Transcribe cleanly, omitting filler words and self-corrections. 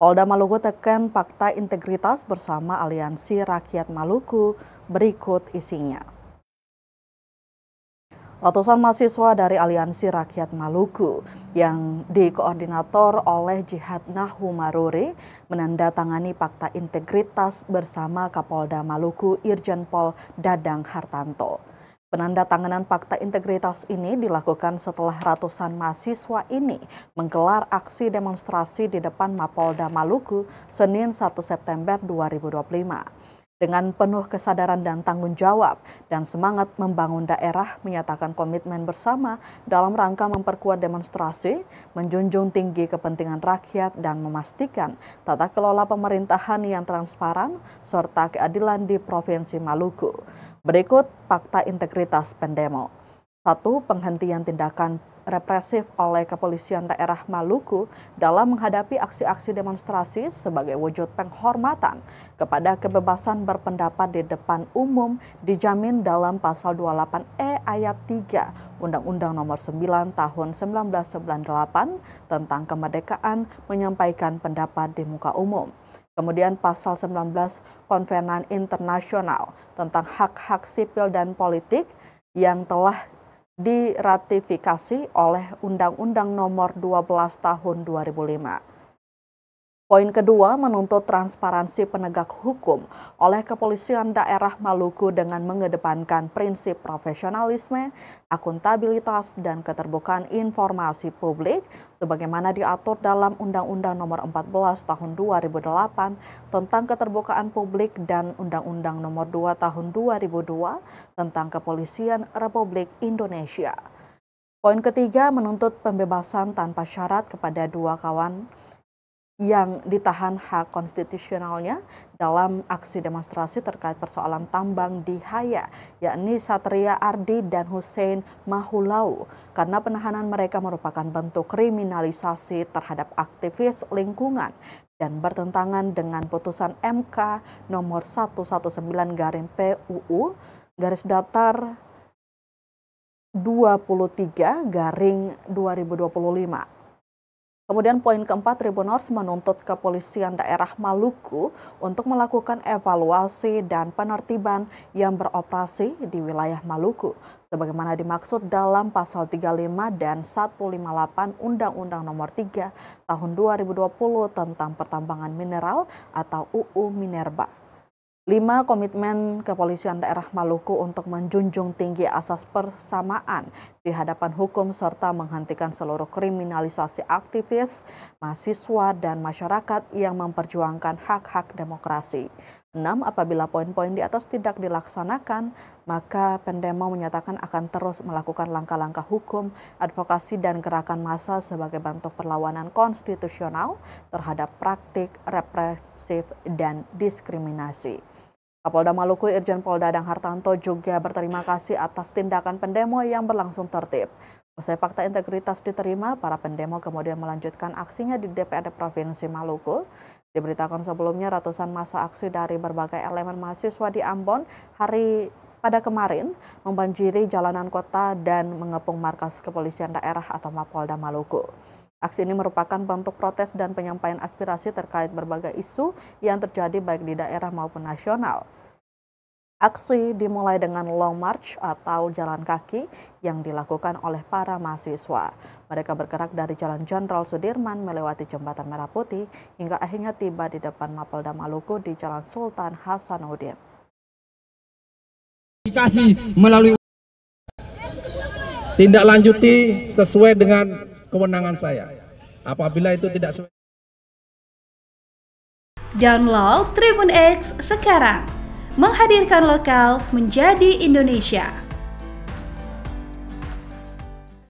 Polda Maluku tekan fakta integritas bersama Aliansi Rakyat Maluku, berikut isinya. Ratusan mahasiswa dari Aliansi Rakyat Maluku yang dikoordinator oleh Jihad Nahu Maruri menandatangani fakta integritas bersama Kapolda Maluku Irjen Pol Dadang Hartanto. Penandatanganan fakta integritas ini dilakukan setelah ratusan mahasiswa ini menggelar aksi demonstrasi di depan Mapolda Maluku Senin 1 September 2025. Dengan penuh kesadaran dan tanggung jawab dan semangat membangun daerah, menyatakan komitmen bersama dalam rangka memperkuat demonstrasi, menjunjung tinggi kepentingan rakyat dan memastikan tata kelola pemerintahan yang transparan serta keadilan di Provinsi Maluku. Berikut fakta integritas pendemo. 1. Penghentian tindakan represif oleh Kepolisian Daerah Maluku dalam menghadapi aksi-aksi demonstrasi sebagai wujud penghormatan kepada kebebasan berpendapat di depan umum dijamin dalam Pasal 28E ayat 3 Undang-Undang Nomor 9 Tahun 1998 tentang kemerdekaan menyampaikan pendapat di muka umum. Kemudian Pasal 19 Konvenan Internasional tentang hak-hak sipil dan politik yang telah diratifikasi oleh Undang-Undang Nomor 12 Tahun 2005. Poin kedua, menuntut transparansi penegak hukum oleh Kepolisian Daerah Maluku dengan mengedepankan prinsip profesionalisme, akuntabilitas, dan keterbukaan informasi publik sebagaimana diatur dalam Undang-Undang Nomor 14 Tahun 2008 tentang keterbukaan publik dan Undang-Undang Nomor 2 Tahun 2002 tentang Kepolisian Republik Indonesia. Poin ketiga, menuntut pembebasan tanpa syarat kepada dua kawan yang ditahan hak konstitusionalnya dalam aksi demonstrasi terkait persoalan tambang di Haya, yakni Satria Ardi dan Hussein Mahulau, karena penahanan mereka merupakan bentuk kriminalisasi terhadap aktivis lingkungan dan bertentangan dengan putusan MK nomor 119/PUU _23/2025. Kemudian poin keempat, Tribunors menuntut Kepolisian Daerah Maluku untuk melakukan evaluasi dan penertiban yang beroperasi di wilayah Maluku, sebagaimana dimaksud dalam Pasal 35 dan 158 Undang-Undang Nomor 3 Tahun 2020 tentang pertambangan mineral atau UU Minerba. 5. Komitmen Kepolisian Daerah Maluku untuk menjunjung tinggi asas persamaan di hadapan hukum serta menghentikan seluruh kriminalisasi aktivis, mahasiswa, dan masyarakat yang memperjuangkan hak-hak demokrasi. 6. Apabila poin-poin di atas tidak dilaksanakan, maka pendemo menyatakan akan terus melakukan langkah-langkah hukum, advokasi, dan gerakan massa sebagai bentuk perlawanan konstitusional terhadap praktik represif dan diskriminasi. Kapolda Maluku Irjen Pol Dadang Hartanto juga berterima kasih atas tindakan pendemo yang berlangsung tertib. Usai fakta integritas diterima, para pendemo kemudian melanjutkan aksinya di DPRD Provinsi Maluku. Diberitakan sebelumnya ratusan massa aksi dari berbagai elemen mahasiswa di Ambon pada kemarin membanjiri jalanan kota dan mengepung markas Kepolisian Daerah atau Mapolda Maluku. Aksi ini merupakan bentuk protes dan penyampaian aspirasi terkait berbagai isu yang terjadi baik di daerah maupun nasional. Aksi dimulai dengan long march atau jalan kaki yang dilakukan oleh para mahasiswa. Mereka bergerak dari Jalan Jenderal Sudirman melewati Jembatan Merah Putih hingga akhirnya tiba di depan Mapolda Maluku di Jalan Sultan Hasanuddin. Melalui tindak lanjuti sesuai dengan kewenangan saya. Apabila itu tidak sesuai. Download Tribun X sekarang. Menghadirkan lokal menjadi Indonesia.